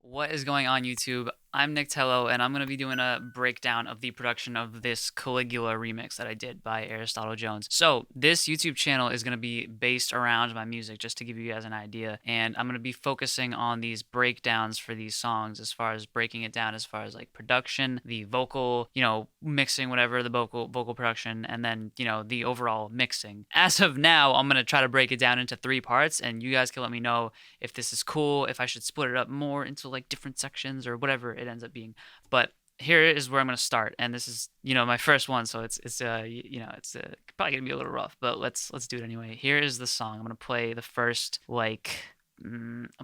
What is going on YouTube? I'm Nick Tello, and I'm going to be doing a breakdown of the production of this Caligula remix that I did by Aristotle Jones. So this YouTube channel is going to be based around my music, just to give you guys an idea. And I'm going to be focusing on these breakdowns for these songs, as far as breaking it down, as far as like production, the vocal, mixing whatever the vocal production, and then, the overall mixing. As of now, I'm going to try to break it down into 3 parts, and you guys can let me know if this is cool, if I should split it up more into like different sections or whatever it ends up being. But here is where I'm going to start, and this is my first one, so it's probably gonna be a little rough, but let's do it anyway. Here is the song. I'm gonna play the first I'll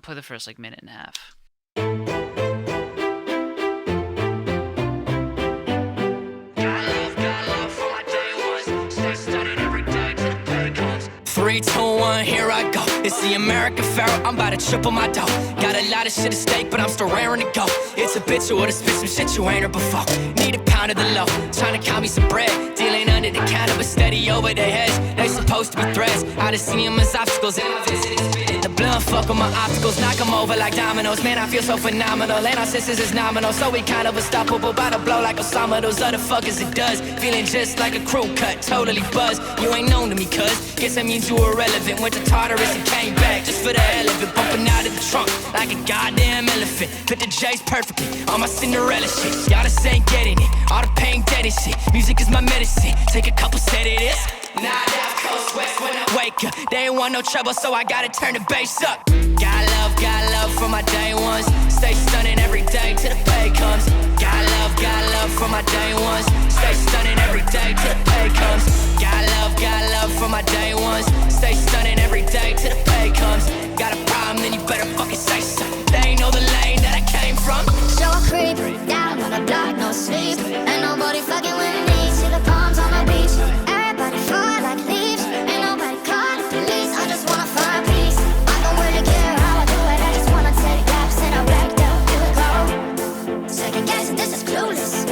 play the first minute and a half. 3, 2, 1, here I go. It's the American Pharaoh, I'm about to triple my dough. Got a lot of shit at stake, but I'm still raring to go. It's habitual to spit some shit you ain't heard before. Need a pound of the low, trying to count me some bread. Dealing under the counter, but steady over their heads. They supposed to be threats, I just see them as obstacles. And I visited spitting the blunt, fuck with my obstacles. Knock them over like dominoes, man, I feel so phenomenal. And our sisters is nominal, so we kind of unstoppable. About to blow like Osama, those other fuckers it does. Feeling just like a crew cut, totally buzzed. You ain't known to me, cuz guess that means you were irrelevant. Went to Tartarus and came back just for the hell of it. Bumping out of the trunk like a goddamn elephant. Fit the J's perfectly on my Cinderella shit. Y'all just ain't getting it, all the pain dead and shit. Music is my medicine, take a couple sedatives. Now down coast west when I wake up. They ain't want no trouble, so I gotta turn the bass up. Got love for my day ones. Stay stunning every day till the pay comes. Got love for my day ones. Stay stunning every day till the pay comes. Got love for my day ones. Stay stunning every day till the pay comes. Got a problem, then you better fucking say something. They ain't know the lane that I came from. So I creep down on the block, no sleep. Ain't nobody fucking with me. See the palms on my beach. Everybody fall like leaves. Ain't nobody call the police. I just wanna find peace. I don't really care how I do it. I just wanna take laps and I blacked out. Here we go. Second guessing, this is clueless.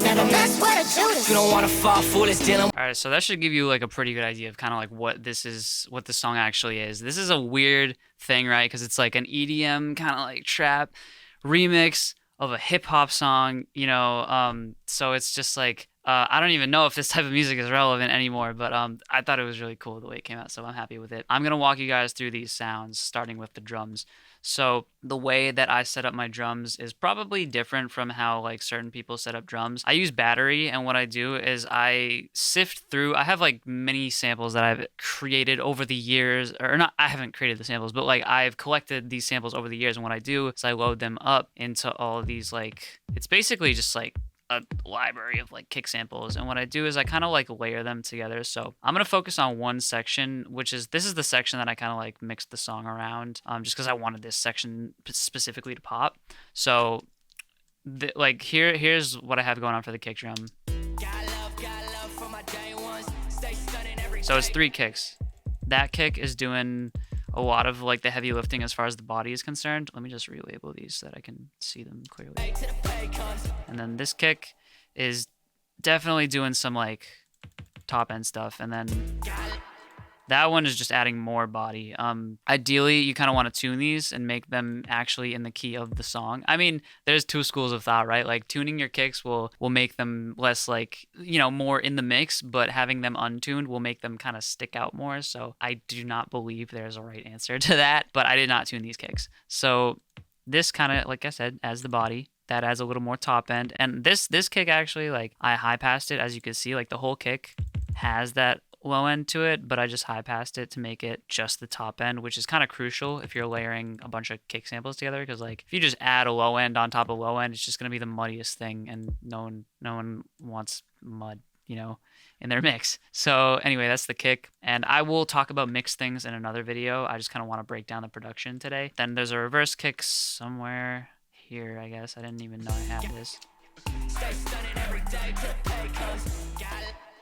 Never mess with a Judas. You don't wanna fall foolish, dealing. Alright, so that should give you like a pretty good idea of kind of like what the song actually is. This is a weird thing, right? Because it's like an EDM kind of like trap remix of a hip hop song, so it's just like I don't even know if this type of music is relevant anymore, but I thought it was really cool the way it came out, so I'm happy with it. I'm gonna walk you guys through these sounds, starting with the drums. So the way that I set up my drums is probably different from how like certain people set up drums. I use battery, and what I do is I sift through. I have like many samples that I've created over the years, or not. I haven't created the samples, but like I've collected these samples over the years. And what I do is I load them up into all of these it's basically just like a library of like kick samples, and what I do is I kind of like layer them together. So I'm gonna focus on one section, this is the section that I kind of like mixed the song around, just because I wanted this section specifically to pop. So here's what I have going on for the kick drum. So it's 3 kicks. That kick is doing a lot of like the heavy lifting as far as the body is concerned. Let me just relabel these so that I can see them clearly. And then this kick is definitely doing some like top end stuff, and then that one is just adding more body. Ideally, you kind of want to tune these and make them actually in the key of the song. I mean, there's 2 schools of thought, right? Like tuning your kicks will make them less more in the mix, but having them untuned will make them kind of stick out more. So I do not believe there's a right answer to that, but I did not tune these kicks. So this kind of, like I said, as the body, that adds a little more top end. And this kick actually, like I high passed it, as you can see, like the whole kick has that low end to it, but I just high passed it to make it just the top end, which is kind of crucial if you're layering a bunch of kick samples together, because like if you just add a low end on top of low end, it's just going to be the muddiest thing, and no one wants mud in their mix. So anyway, that's the kick, and I will talk about mixed things in another video. I just kind of want to break down the production today. Then there's a reverse kick somewhere here, I guess. I didn't even know I had this.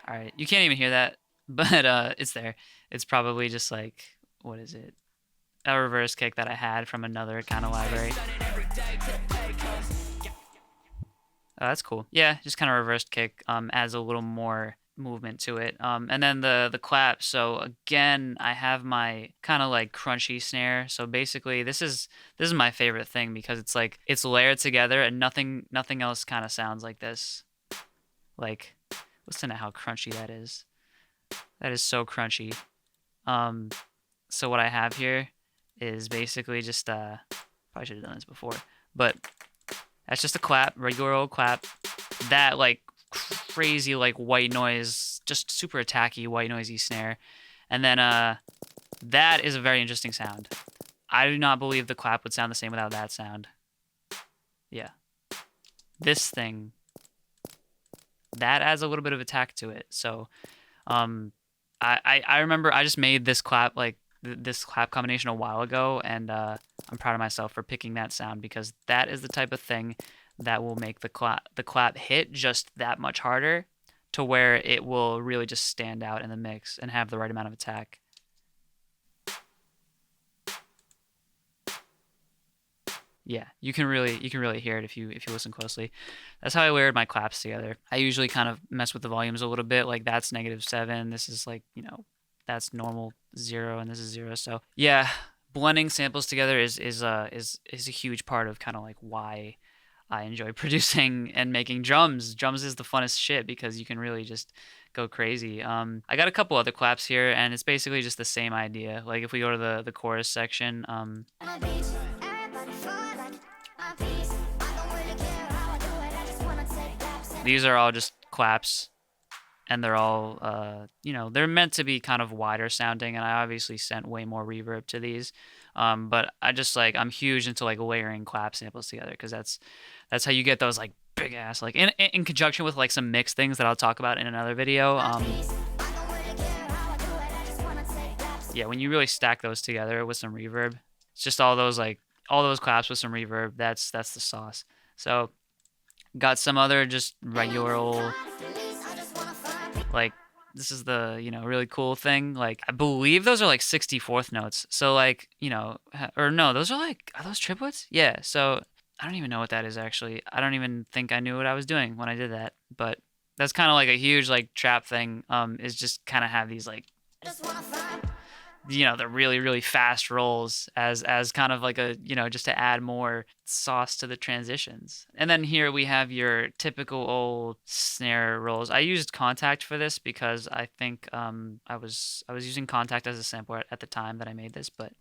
All right, you can't even hear that, but it's there. It's probably just like, what is it? A reverse kick that I had from another kind of library. Oh, that's cool. Yeah, just kind of reversed kick, adds a little more movement to it. And then the clap. So again, I have my kind of like crunchy snare. So basically, this is my favorite thing because it's like it's layered together and nothing else kind of sounds like this. Like, listen to how crunchy that is. That is so crunchy. So what I have here is basically just probably should have done this before, but that's just a clap, regular old clap. That like crazy like white noise, just super attacky white noisy snare, and then that is a very interesting sound. I do not believe the clap would sound the same without that sound. Yeah, this thing that adds a little bit of attack to it. So, I remember I just made this clap like this clap combination a while ago, and I'm proud of myself for picking that sound because that is the type of thing that will make the clap hit just that much harder to where it will really just stand out in the mix and have the right amount of attack. Yeah, you can really hear it if you listen closely. That's how I layered my claps together. I usually kind of mess with the volumes a little bit. Like that's -7. This is like, that's normal 0 and this is 0. So yeah, blending samples together is a huge part of kind of like why I enjoy producing and making drums. Drums is the funnest shit because you can really just go crazy. I got a couple other claps here, and it's basically just the same idea. Like if we go to the chorus section, these are all just claps, and they're all, they're meant to be kind of wider sounding, and I obviously sent way more reverb to these. But I just like, I'm huge into like layering clap samples together because that's how you get those like big ass, like in conjunction with like some mixed things that I'll talk about in another video. Yeah, when you really stack those together with some reverb, it's just all those claps with some reverb. That's the sauce. So got some other just regular old, like, this is the, really cool thing. Like, I believe those are like 64th notes. So like, or no, those are those triplets? Yeah. So I don't even know what that is actually. I don't even think I knew what I was doing when I did that. But that's kind of like a huge like trap thing, is just kind of have these like, the really, really fast rolls as kind of like a, just to add more sauce to the transitions. And then here we have your typical old snare rolls. I used Contact for this because I think I was using Contact as a sampler at the time that I made this, but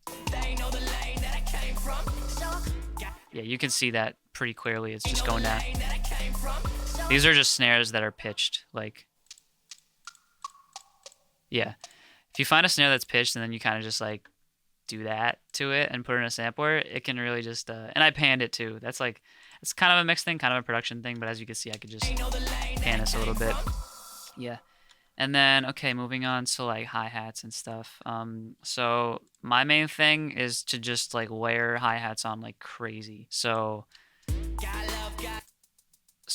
yeah, you can see that pretty clearly. It's just going down. These are just snares that are pitched, like, yeah. If you find a snare that's pitched and then you kind of just like do that to it and put it in a sampler, it can really just, and I panned it too. That's like, it's kind of a mixed thing, kind of a production thing, but as you can see, I could just pan this a little bit. Yeah. And then, okay, moving on to like hi-hats and stuff. So my main thing is to just like layer hi-hats on like crazy. So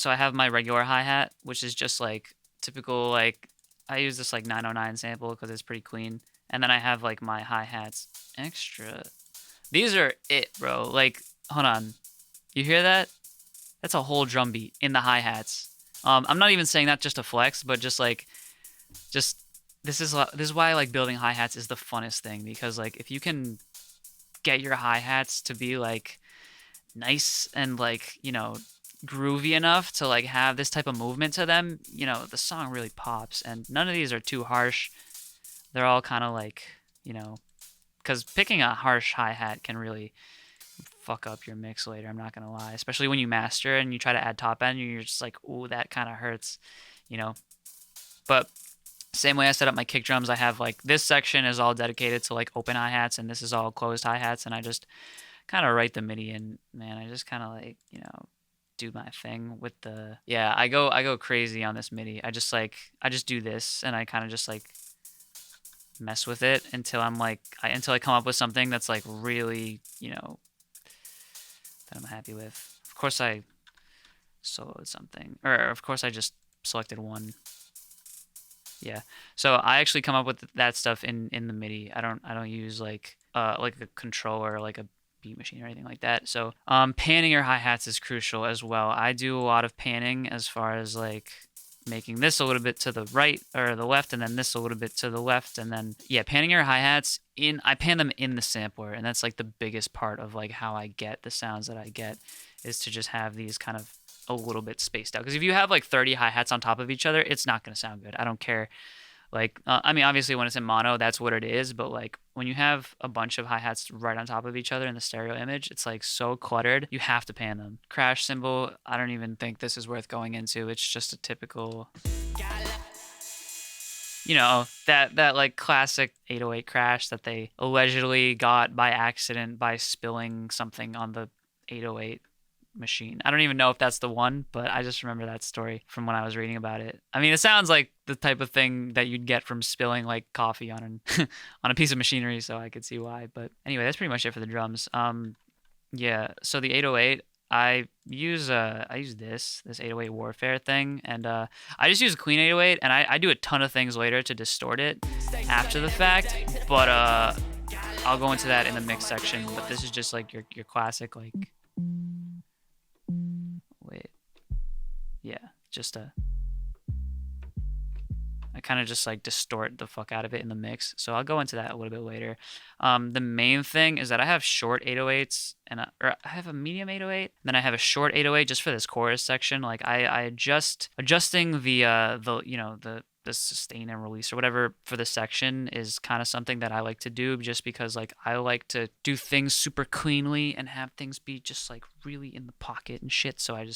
I have my regular hi-hat, which is just like typical, like, I use this like 909 sample because it's pretty clean. And then I have like my hi-hats extra. These are it, bro. Like, hold on. You hear that? That's a whole drum beat in the hi-hats. I'm not even saying that just to flex, but just this is why like building hi-hats is the funnest thing, because like if you can get your hi-hats to be like nice and like, groovy enough to like have this type of movement to them, the song really pops. And none of these are too harsh. They're all kind of like, because picking a harsh hi-hat can really fuck up your mix later, I'm not gonna lie, especially when you master and you try to add top end, you're just like, ooh, that kind of hurts, but same way I set up my kick drums, I have like, this section is all dedicated to like open hi-hats, and this is all closed hi-hats, and I just kind of write the MIDI, and man, I just kind of like, do my thing with the, yeah, I go crazy on this MIDI. I just do this, and I kind of just like mess with it until I'm like, until I come up with something that's like really, that I'm happy with. Of course I soloed something, or of course I just selected one. Yeah, so I actually come up with that stuff in the MIDI. I don't use like a controller, like a beat machine or anything like that. So panning your hi-hats is crucial as well. I do a lot of panning as far as like making this a little bit to the right or the left, and then this a little bit to the left, and then yeah, panning your hi-hats in. I pan them in the sampler, and that's like the biggest part of like how I get the sounds that I get, is to just have these kind of a little bit spaced out. Because if you have like 30 hi-hats on top of each other, it's not gonna sound good. I don't care. Like, I mean, obviously when it's in mono, that's what it is. But like when you have a bunch of hi-hats right on top of each other in the stereo image, it's like so cluttered. You have to pan them. Crash cymbal, I don't even think this is worth going into. It's just a typical, you know, that like classic 808 crash that they allegedly got by accident by spilling something on the 808 machine. I don't even know if that's the one, but I just remember that story from when I was reading about it. I mean, it sounds like the type of thing that you'd get from spilling like coffee on an on a piece of machinery, so I could see why. But anyway, that's pretty much it for the drums. Yeah, so the 808, I use this 808 Warfare thing, and I just use a clean 808, and I do a ton of things later to distort it after the fact, but I'll go into that in the mix section. But this is just like your classic like, wait, yeah, just I kind of just like distort the fuck out of it in the mix. So I'll go into that a little bit later. The main thing is that I have short 808s and or I have a medium 808. Then I have a short 808 just for this chorus section. Like I adjusting the you know the sustain and release or whatever for this section is kind of something that I like to do, just because like I like to do things super cleanly and have things be just like really in the pocket and shit. So I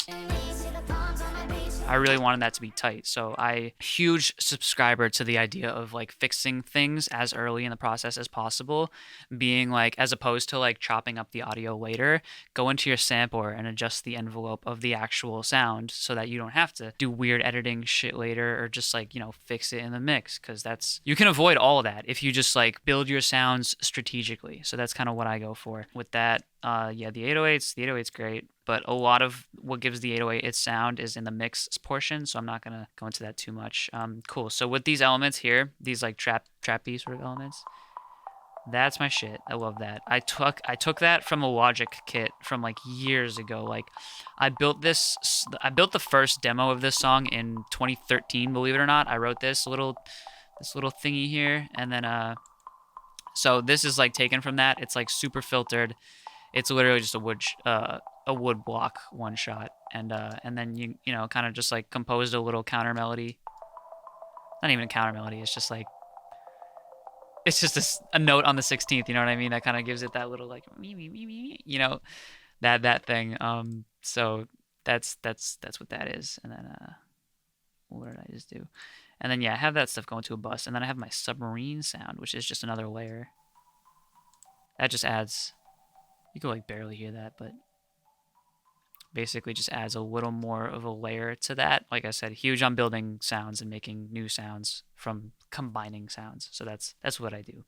really wanted that to be tight. So I huge subscriber to the idea of like fixing things as early in the process as possible, being like, as opposed to like chopping up the audio later, go into your sampler and adjust the envelope of the actual sound so that you don't have to do weird editing shit later, or just like, you know, fix it in the mix. Cause you can avoid all of that if you just like build your sounds strategically. So that's kind of what I go for with that. Yeah, the 808's great, but a lot of what gives the 808 its sound is in the mix portion, so I'm not gonna go into that too much. Cool. So with these elements here, these like trappy sort of elements, that's my shit. I love that. I took that from a Logic kit from like years ago. Like I built the first demo of this song in 2013, believe it or not. I wrote this little thingy here, and then so this is like taken from that. It's like super filtered. It's literally just a wood block one shot, and then you know, kind of just like composed a little counter melody. Not even a counter melody. It's just like, it's just a note on the 16th. You know what I mean? That kind of gives it that little like me, you know, that thing. So that's what that is. And then what did I just do? And then yeah, I have that stuff going to a bus, and then I have my submarine sound, which is just another layer. That just adds. You can like barely hear that, but basically just adds a little more of a layer to that. Like I said, huge on building sounds and making new sounds from combining sounds. So that's what I do.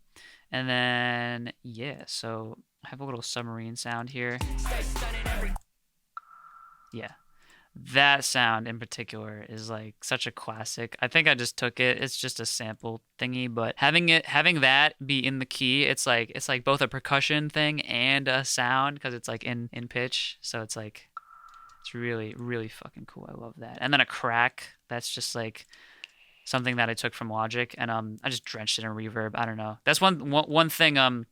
And then yeah, so I have a little submarine sound here. Yeah. That sound in particular is like such a classic. I think I just took it. It's just a sample thingy, but having that be in the key, it's like both a percussion thing and a sound, because it's like in pitch. So it's like, it's really, really fucking cool. I love that. And then a crack, that's just like something that I took from Logic, and I just drenched it in reverb. I don't know. That's one thing.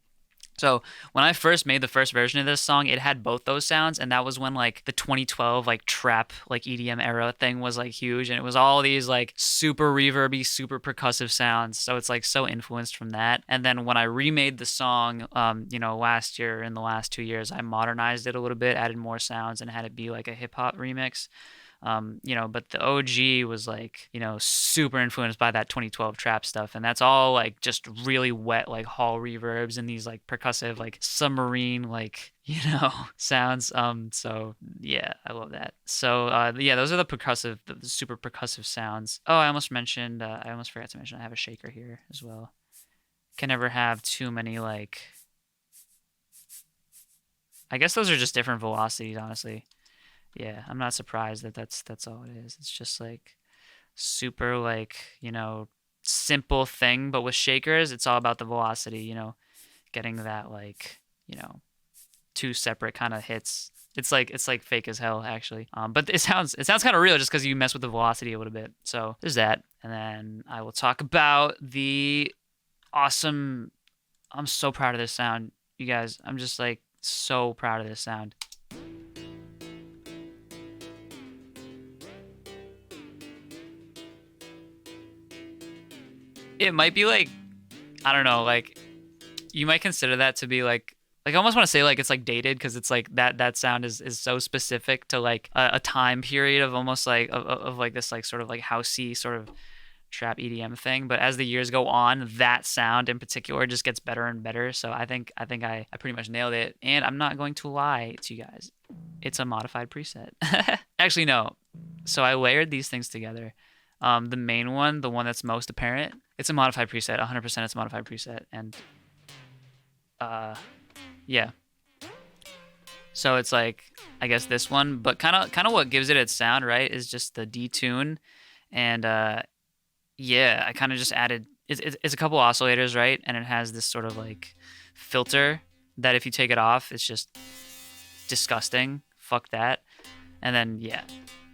So when I first made the first version of this song, it had both those sounds, and that was when like the 2012 like trap like EDM era thing was like huge, and it was all these like super reverby, super percussive sounds. So it's like so influenced from that. And then when I remade the song, you know, last year, in the last 2 years, I modernized it a little bit, added more sounds, and had it be like a hip hop remix. You know, but the OG was like, you know, super influenced by that 2012 trap stuff, and that's all like just really wet like hall reverbs and these like percussive like submarine like, you know, sounds. So yeah, I love that. So yeah, those are the super percussive sounds. Oh, I almost forgot to mention I have a shaker here as well. Can never have too many like, I guess those are just different velocities, honestly. Yeah, I'm not surprised that that's all it is. It's just like super like, you know, simple thing, but with shakers, it's all about the velocity, you know, getting that like, you know, two separate kind of hits It's like fake as hell actually. But it sounds kind of real just because you mess with the velocity a little bit. So there's that, and then I will talk about the awesome. I'm so proud of this sound, you guys. I'm just like so proud of this sound. It might be like, I don't know, like you might consider that to be like I almost want to say like it's like dated because it's like that sound is so specific to like a time period of almost like of like this like sort of like housey sort of trap EDM thing. But as the years go on, that sound in particular just gets better and better. So I think I pretty much nailed it. And I'm not going to lie to you guys, it's a modified preset. Actually, no. So I layered these things together. The main one, the one that's most apparent, it's a modified preset. 100% it's a modified preset. And yeah. So it's like I guess this one, but kind of what gives it its sound, right, is just the detune, and yeah, I kind of just added it's a couple oscillators, right, and it has this sort of like filter that if you take it off, it's just disgusting. Fuck that. And then yeah,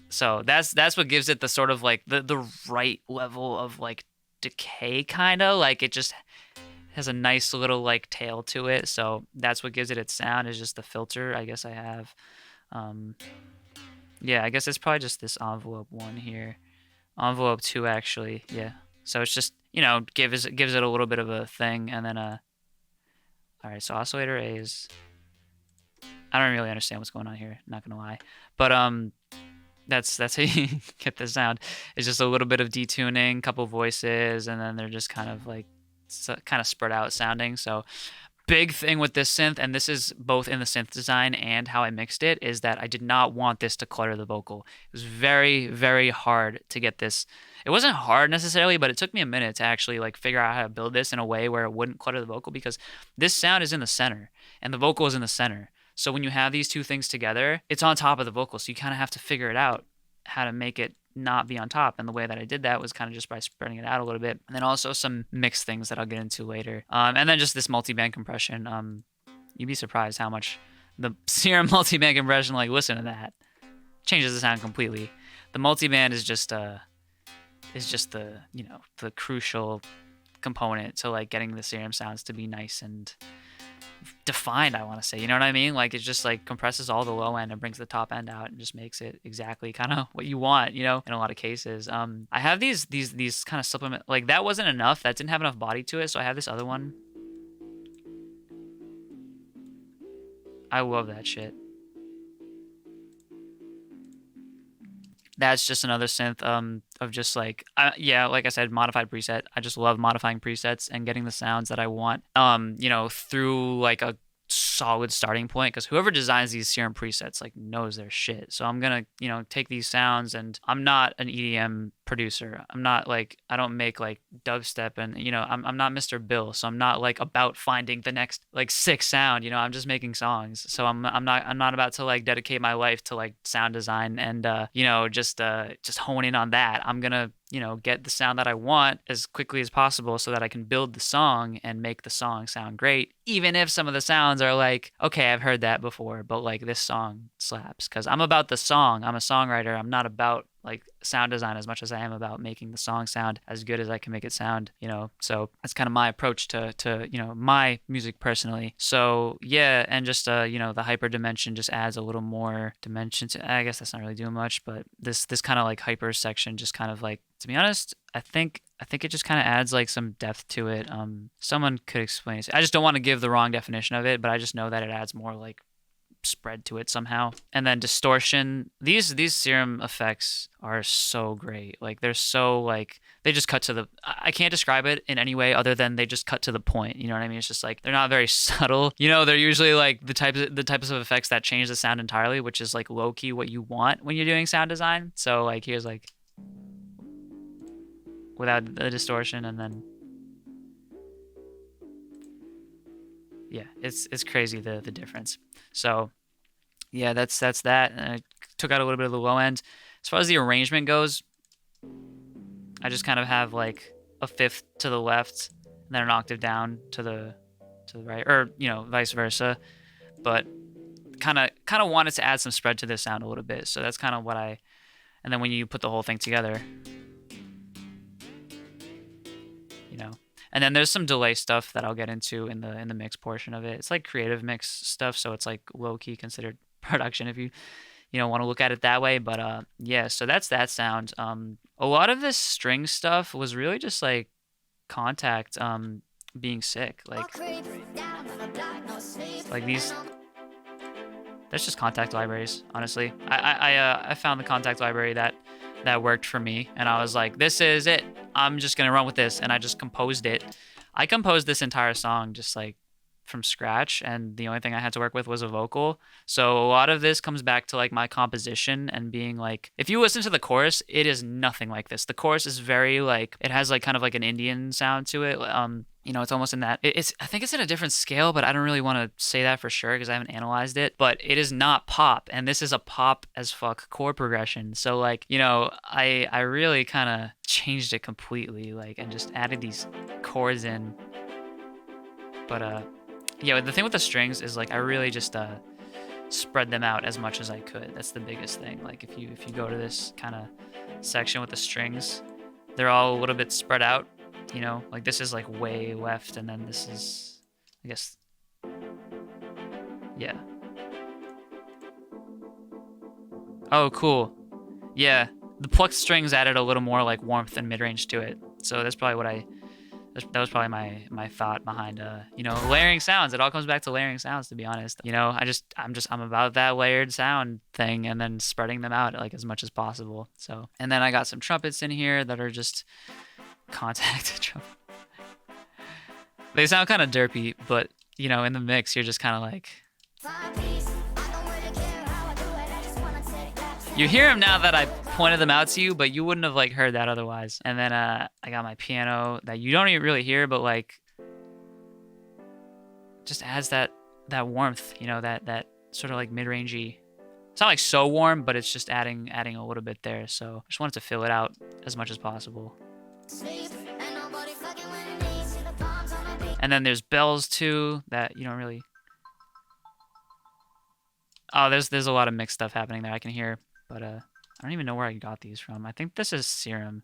so that's what gives it the sort of like the right level of like decay, kind of like it just has a nice little like tail to it. So that's what gives it its sound, is just the filter I guess I have. um yeah, I guess it's probably just this envelope one here, envelope two actually. Yeah, so it's just, gives it a little bit of a thing. And then all right, so oscillator A is, I don't really understand what's going on here, not gonna lie, but that's how you get the sound. It's just a little bit of detuning, couple voices, and then they're just kind of like kind of spread out sounding. So big thing with this synth, and this is both in the synth design and how I mixed it, is that I did not want this to clutter the vocal. It was very, very hard to get this. It wasn't hard necessarily, but it took me a minute to actually like figure out how to build this in a way where it wouldn't clutter the vocal, because this sound is in the center and the vocal is in the center. So when you have these two things together, it's on top of the vocal. So you kind of have to figure it out how to make it not be on top. And the way that I did that was kind of just by spreading it out a little bit. And then also some mixed things that I'll get into later. And then just this multi-band compression. You'd be surprised how much the Serum multi-band compression, like listen to that, changes the sound completely. The multi-band is just the, the crucial component to like getting the Serum sounds to be nice and defined, I want to say, you know what I mean? Like it just like compresses all the low end and brings the top end out and just makes it exactly kind of what you want, in a lot of cases. I have these kind of supplement, like that wasn't enough, that didn't have enough body to it, so I have this other one. I love that shit. That's just another synth of just like yeah, like I said, modified preset. I just love modifying presets and getting the sounds that I want through like a solid starting point, because whoever designs these Serum presets like knows their shit. So I'm gonna take these sounds, and I'm not an EDM producer. I'm not like, I don't make like dubstep, and I'm not Mr. Bill, so I'm not like about finding the next like sick sound. I'm just making songs. So I'm not about to like dedicate my life to like sound design and just hone in on that. I'm gonna get the sound that I want as quickly as possible so that I can build the song and make the song sound great, even if some of the sounds are like, okay, I've heard that before, but like this song slaps, because I'm about the song. I'm a songwriter. I'm not about like sound design as much as I am about making the song sound as good as I can make it sound, so that's kind of my approach to my music personally. So yeah, and just the hyper dimension just adds a little more dimension to, I guess that's not really doing much, but this kind of like hyper section just kind of like, to be honest, I think it just kind of adds like some depth to it. Someone could explain it. I just don't want to give the wrong definition of it, but I just know that it adds more like spread to it somehow. And then distortion, these Serum effects are so great. Like they're so like, they just cut to the, I can't describe it in any way other than they just cut to the point. You know what I mean? It's just like, they're not very subtle. They're usually like the types of effects that change the sound entirely, which is like low key what you want when you're doing sound design. So like here's like without the distortion, and then yeah, it's crazy the difference. So yeah, that's that. And I took out a little bit of the low end. As far as the arrangement goes, I just kind of have like a fifth to the left and then an octave down to the right, or vice versa. But kind of wanted to add some spread to this sound a little bit. So that's kind of what I, and then when you put the whole thing together, you know, and then there's some delay stuff that I'll get into in the mix portion of it. It's like creative mix stuff, so it's like low key considered production if you want to look at it that way. But yeah, so that's that sound. A lot of this string stuff was really just like Contact being sick, like these. That's just Contact libraries, honestly. I found the Contact library that worked for me, and I was like, this is it. I'm just gonna run with this, and I just composed it. I composed this entire song just like from scratch, and the only thing I had to work with was a vocal. So a lot of this comes back to like my composition and being like, if you listen to the chorus, it is nothing like this. The chorus is very like, it has like kind of like an Indian sound to it. It's almost in that, I think it's in a different scale, but I don't really want to say that for sure because I haven't analyzed it. But it is not pop, and this is a pop as fuck chord progression. So like, I really kind of changed it completely, like, and just added these chords in. But yeah, the thing with the strings is like I really just spread them out as much as I could. That's the biggest thing. Like if you go to this kind of section with the strings, they're all a little bit spread out. Like this is like way left, and then this is, I guess, yeah. Oh, cool. Yeah, the plucked strings added a little more like warmth and mid-range to it. So that's probably what that was probably my thought behind layering sounds. It all comes back to layering sounds, to be honest. I'm about that layered sound thing, and then spreading them out like as much as possible. So, and then I got some trumpets in here that are just Contact trumpet. They sound kind of derpy, but in the mix you're just kind of like, you hear them now that I pointed them out to you, but you wouldn't have like heard that otherwise. And then I got my piano that you don't even really hear, but like just adds that warmth, that sort of like mid-rangey. It's not like so warm, but it's just adding a little bit there. So I just wanted to fill it out as much as possible. And then there's bells too that you don't really. Oh, there's a lot of mixed stuff happening there I can hear, but I don't even know where I got these from. I think this is Serum.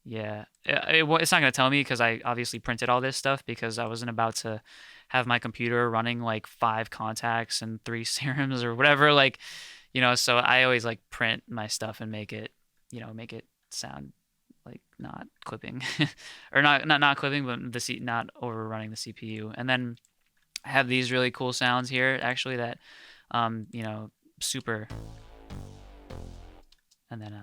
Yeah, it's not gonna tell me because I obviously printed all this stuff because I wasn't about to have my computer running like 5 Contacts and 3 Serums or whatever. Like, so I always like print my stuff and make it sound like not clipping or not clipping, but not overrunning the CPU. And then I have these really cool sounds here actually that super, and then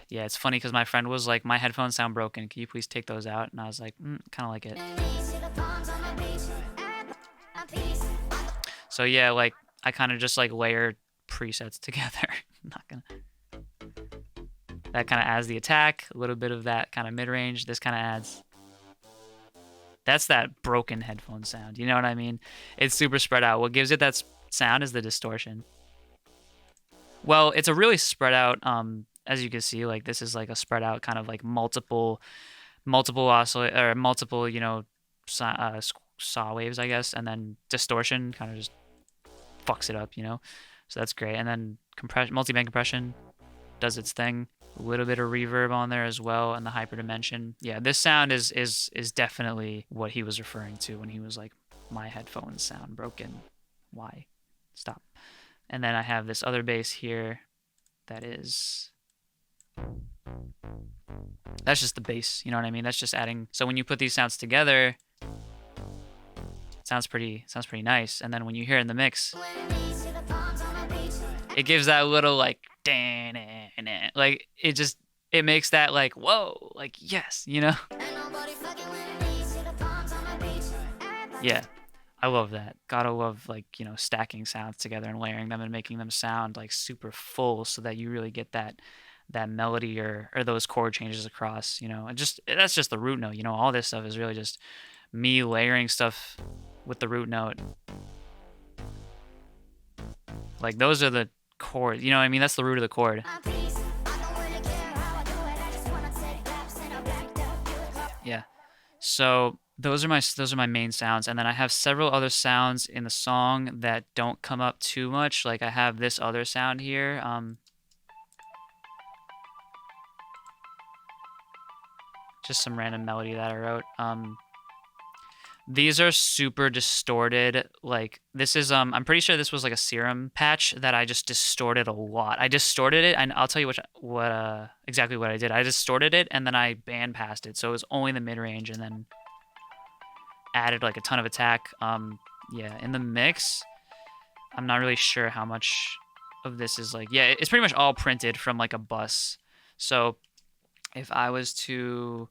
yeah, it's funny because my friend was like, my headphones sound broken, can you please take those out? And I was like, kind of like it. So yeah, like I kind of just like layer presets together. That kind of adds the attack, a little bit of that kind of mid-range. This kind of adds, that's that broken headphone sound, you know what I mean? It's super spread out. What gives it that sound is the distortion. Well, it's a really spread out, as you can see, like this is like a spread out kind of like multiple oscillate or multiple, saw waves, I guess, and then distortion kind of just fucks it up, So that's great. And then multi-band compression does its thing. A little bit of reverb on there as well, and the hyperdimension. Yeah, this sound is definitely what he was referring to when he was like, my headphones sound broken. Why? Stop. And then I have this other bass here that is, that's just the bass, you know what I mean? That's just adding. So when you put these sounds together, it sounds pretty nice. And then when you hear it in the mix, it gives that little like, like it makes that like, whoa, like yes, Yeah, I love that. Gotta love like, stacking sounds together and layering them and making them sound like super full so that you really get that melody or those chord changes across, and that's just the root note, all this stuff is really just me layering stuff with the root note. Like those are the chords, you know what I mean? That's the root of the chord. Yeah. So those are my main sounds, and then I have several other sounds in the song that don't come up too much. Like I have this other sound here. Just some random melody that I wrote. These are super distorted. Like this is I'm pretty sure this was like a serum patch that I just distorted a lot. I distorted it, and I'll tell you exactly what I did. I distorted it and then I band passed it, so it was only the mid range, and then added like a ton of attack. Yeah, in the mix, I'm not really sure how much of this is like, yeah, it's pretty much all printed from like a bus. So if I was to,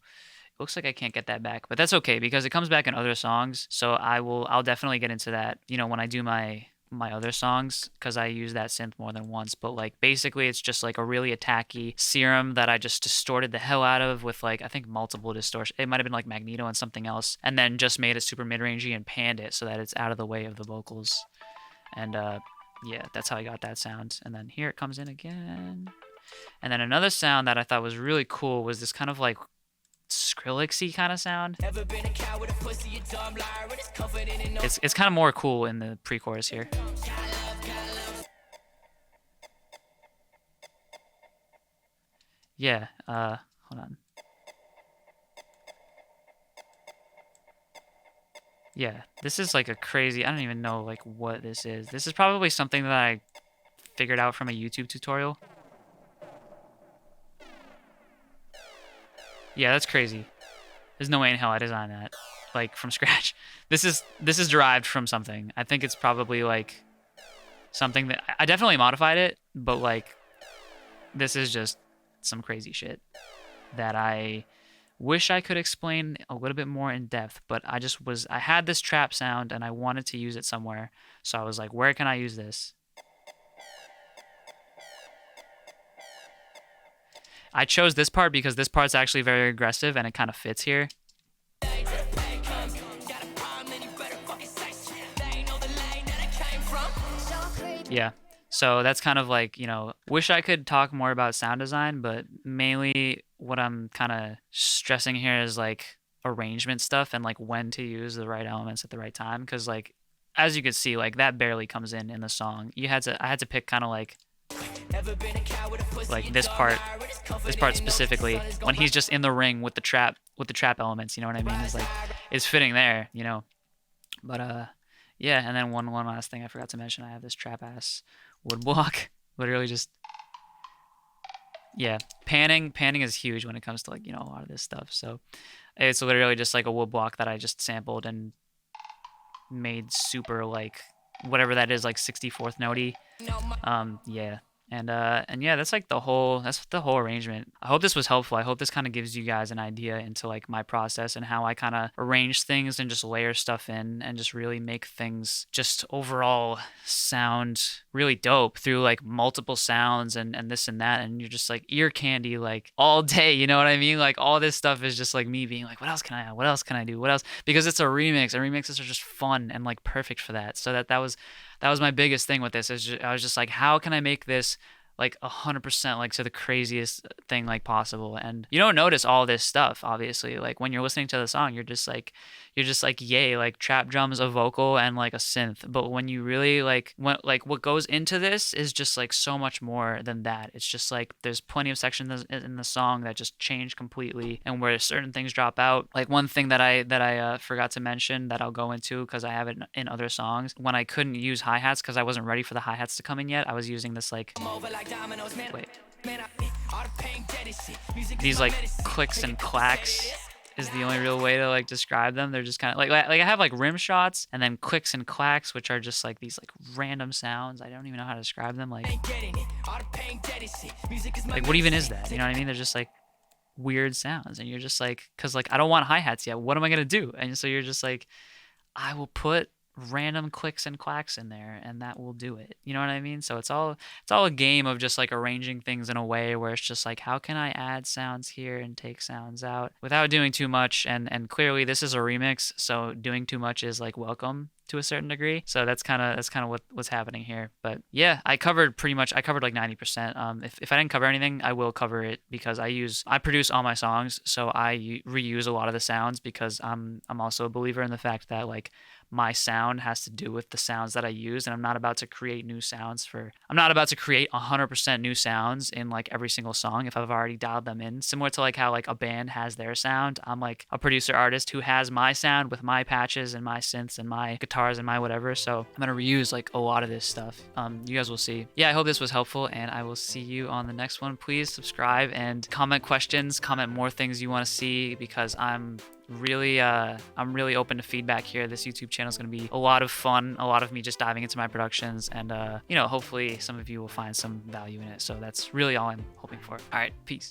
it looks like I can't get that back, but that's okay because it comes back in other songs. So I'll definitely get into that, when I do my other songs, because I use that synth more than once. But like basically it's just like a really attacky serum that I just distorted the hell out of with like I think multiple distortion. It might have been like Magneto and something else, and then just made it super mid-rangey and panned it so that it's out of the way of the vocals. And yeah, that's how I got that sound. And then here it comes in again. And then another sound that I thought was really cool was this kind of like Skrillex-y kind of sound. It's kind of more cool in the pre-chorus here. Yeah, hold on. Yeah, this is like a crazy, I don't even know like what this is. This is probably something that I figured out from a YouTube tutorial. Yeah, that's crazy. There's no way in hell I designed that, like, from scratch. This is derived from something. I think it's probably, like, something that... I definitely modified it, but, like, this is just some crazy shit that I wish I could explain a little bit more in depth, but I had this trap sound, and I wanted to use it somewhere. So I was like, where can I use this? I chose this part because this part's actually very aggressive and it kind of fits here. Yeah, so that's kind of like, wish I could talk more about sound design, but mainly what I'm kind of stressing here is like arrangement stuff and like when to use the right elements at the right time. Because like, as you can see, like that barely comes in the song. I had to pick kind of like this part specifically when he's just in the ring with the trap elements, you know what I mean? It's fitting there, But yeah, and then one last thing I forgot to mention, I have this trap ass wood block. Literally just, yeah, panning is huge when it comes to like, a lot of this stuff. So it's literally just like a wood block that I just sampled and made super like whatever that is, like 64th note-y. Yeah. And yeah, that's the whole arrangement. I hope this was helpful. I hope this kind of gives you guys an idea into like my process and how I kind of arrange things and just layer stuff in and just really make things just overall sound really dope through like multiple sounds and this and that. And you're just like ear candy like all day, you know what I mean? Like all this stuff is just like me being like, what else can I add? What else can I do? What else? Because it's a remix and remixes are just fun and like perfect for that. So that was my biggest thing with this. I was just like, how can I make this like 100% like to the craziest thing like possible? And you don't notice all this stuff, obviously. Like when you're listening to the song, you're just like, yay, like trap drums, a vocal, and like a synth. But when you really what goes into this is just like so much more than that. It's just like there's plenty of sections in the song that just change completely, and where certain things drop out. Like one thing that I forgot to mention that I'll go into because I have it in other songs. When I couldn't use hi-hats because I wasn't ready for the hi-hats to come in yet, I was using this like these like clicks and clacks is the only real way to like describe them. They're just kind of like I have like rim shots and then clicks and clacks, which are just like these like random sounds. I don't even know how to describe them. Like what even is that? You know what I mean? They're just like weird sounds, and you're just like, because like I don't want hi-hats yet. What am I gonna do? And so you're just like, I will put random clicks and clacks in there, and that will do it. You know what I mean? So it's all a game of just like arranging things in a way where it's just like, how can I add sounds here and take sounds out without doing too much? And clearly this is a remix, so doing too much is like welcome to a certain degree. So that's kind of what's happening here. But yeah, I covered like 90%. If I didn't cover anything, I will cover it because I produce all my songs, so I reuse a lot of the sounds because I'm also a believer in the fact that like my sound has to do with the sounds that I use, and I'm not about to create 100% new sounds in like every single song if I've already dialed them in. Similar to like how like a band has their sound, I'm like a producer artist who has my sound with my patches and my synths and my guitars and my whatever. So I'm gonna reuse like a lot of this stuff. You guys will see. Yeah, I hope this was helpful, and I will see you on the next one. Please subscribe and comment questions, comment more things you want to see, because I'm really open to feedback here. This YouTube channel is going to be a lot of fun, a lot of me just diving into my productions, and hopefully some of you will find some value in it. So that's really all I'm hoping for. All right, peace.